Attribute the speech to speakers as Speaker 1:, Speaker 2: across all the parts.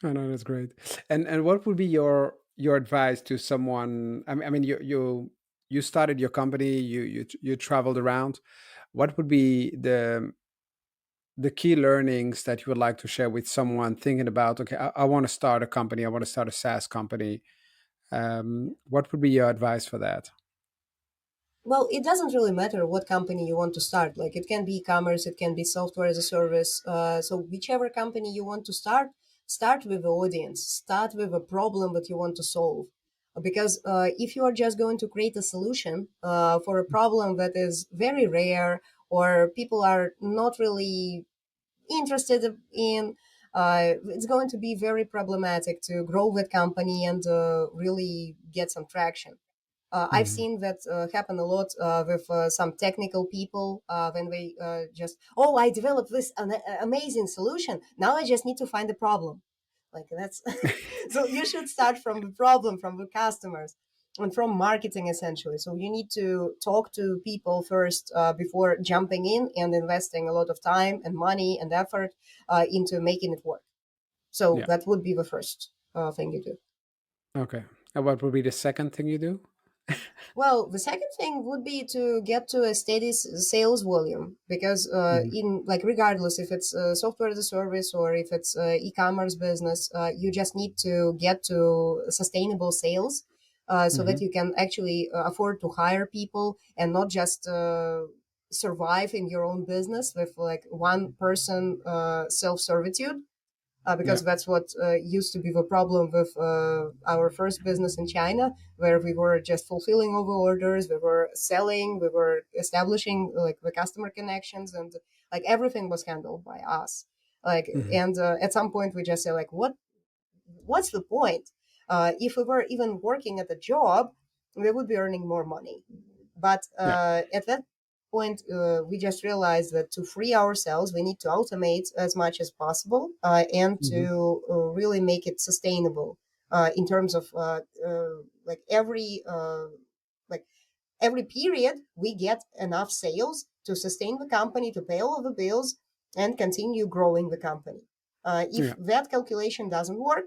Speaker 1: I know that's great. And what would be your advice to someone? I mean, you started your company, you traveled around. What would be the key learnings that you would like to share with someone thinking about, okay, I want to start a company, I want to start a SaaS company. What would be your advice for that?
Speaker 2: Well, it doesn't really matter what company you want to start. Like it can be e-commerce, it can be software as a service. So whichever company you want to start, start with the audience, start with a problem that you want to solve. Because if you are just going to create a solution for a problem that is very rare or people are not really interested in, it's going to be very problematic to grow that company and really get some traction. I've
Speaker 1: Mhm.
Speaker 2: seen that happen a lot with some technical people when they just, oh, I developed this amazing solution. Now I just need to find the problem. Like that's so you should start from the problem, from the customers, and from marketing essentially. So you need to talk to people first before jumping in and investing a lot of time and money and effort into making it work. So
Speaker 1: Yeah.
Speaker 2: that would be the first thing you do.
Speaker 1: Okay. And what would be the second thing you do?
Speaker 2: Well, the second thing would be to get to a steady sales volume because
Speaker 1: Mhm.
Speaker 2: in like regardless if it's software as a service or if it's e-commerce business, you just need to get to sustainable sales so that
Speaker 1: Mhm.
Speaker 2: you can actually afford to hire people and not just survive in your own business with like one person self-servitude
Speaker 1: Yeah.
Speaker 2: because that's what used to be the problem with our first business in China, where we were just fulfilling over orders, we were selling, we were establishing like the customer connections, and like everything was handled by us. Like,
Speaker 1: Mhm.
Speaker 2: and at some point we just say like, what's the point? If we were even working at a job, we would be earning more money. But
Speaker 1: Yeah.
Speaker 2: at that point, we just realized that to free ourselves, we need to automate as much as possible and
Speaker 1: Mhm.
Speaker 2: to really make it sustainable in terms of like like every period we get enough sales to sustain the company, to pay all of the bills, and continue growing the company. If
Speaker 1: Yeah.
Speaker 2: that calculation doesn't work,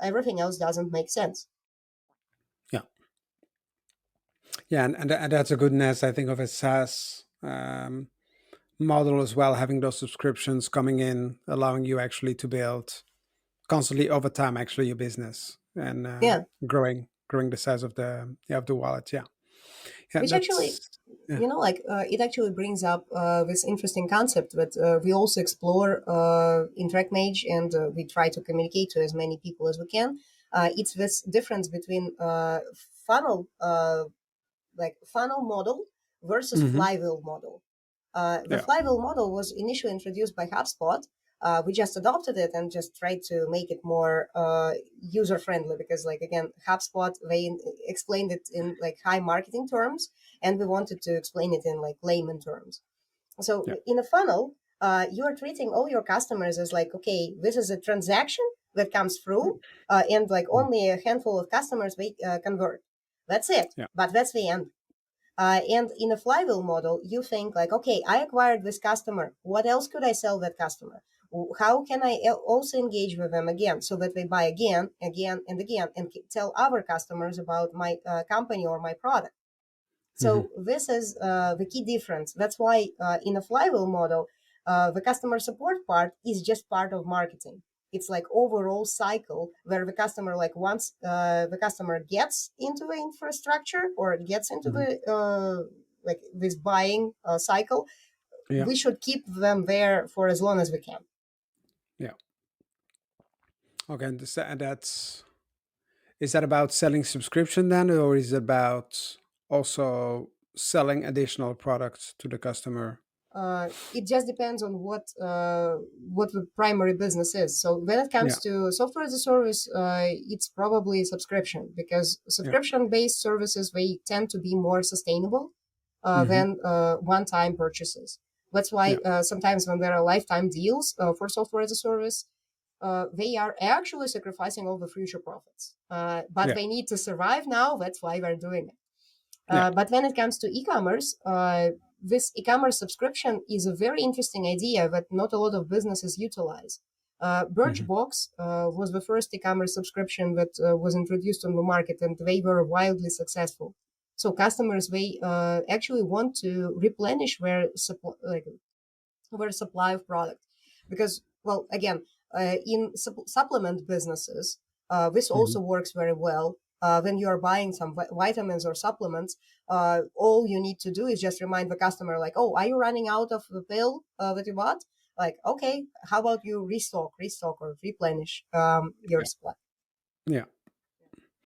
Speaker 2: everything else doesn't make sense.
Speaker 1: Yeah. Yeah. And that's a goodness, I think, of a SaaS model as well, having those subscriptions coming in, allowing you actually to build constantly over time, actually, your business and
Speaker 2: Yeah,
Speaker 1: growing the size of the wallet. Yeah. Yeah.
Speaker 2: which actually,
Speaker 1: That's, yeah.
Speaker 2: like it actually brings up this interesting concept that we also explore in Trackmage, and we try to communicate to as many people as we can. It's this difference between funnel model versus
Speaker 1: Hmm.
Speaker 2: flywheel model. The
Speaker 1: Yeah.
Speaker 2: flywheel model was initially introduced by HubSpot. We just adopted it and just tried to make it more user friendly because, like again, HubSpot they explained it in like high marketing terms, and we wanted to explain it in like layman terms. So
Speaker 1: Yeah.
Speaker 2: in a funnel, you are treating all your customers as like, okay, this is a transaction that comes through, and like
Speaker 1: Mhm.
Speaker 2: only a handful of customers they convert. That's it.
Speaker 1: Yeah.
Speaker 2: But that's the end. And in a flywheel model, you think like, okay, I acquired this customer. What else could I sell that customer? How can I also engage with them again so that they buy again, again, and again, and tell our customers about my company or my product?
Speaker 1: Hmm.
Speaker 2: So this is the key difference. That's why in a flywheel model, the customer support part is just part of marketing. It's like overall cycle where the customer like once the customer gets into the infrastructure or gets into
Speaker 1: Hmm.
Speaker 2: the like this buying cycle,
Speaker 1: Yeah.
Speaker 2: we should keep them there for as long as we can.
Speaker 1: Yeah. Okay. And that's, is that about selling subscription then, or is it about also selling additional products to the customer?
Speaker 2: It just depends on what the primary business is. So when it
Speaker 1: Yeah.
Speaker 2: comes to software as a service, it's probably subscription because
Speaker 1: Yeah.
Speaker 2: subscription based services they tend to be more sustainable
Speaker 1: Hmm.
Speaker 2: than one time purchases. That's why
Speaker 1: Yeah.
Speaker 2: sometimes when there are lifetime deals for software as a service, they are actually sacrificing all the future profits. But
Speaker 1: Yeah.
Speaker 2: they need to survive now. That's why they're doing it.
Speaker 1: Yeah.
Speaker 2: But when it comes to e-commerce, this e-commerce subscription is a very interesting idea that not a lot of businesses utilize.
Speaker 1: Hmm.
Speaker 2: Birchbox was the first e-commerce subscription that was introduced on the market, and they were wildly successful. So customers, they actually want to replenish their supply of product, because, well, again, in supplement businesses, this
Speaker 1: Hmm.
Speaker 2: also works very well. When you are buying some vitamins or supplements, all you need to do is just remind the customer, like, oh, are you running out of the pill that you bought? Like, okay, how about you restock or replenish your
Speaker 1: Yeah.
Speaker 2: supply?
Speaker 1: Yeah.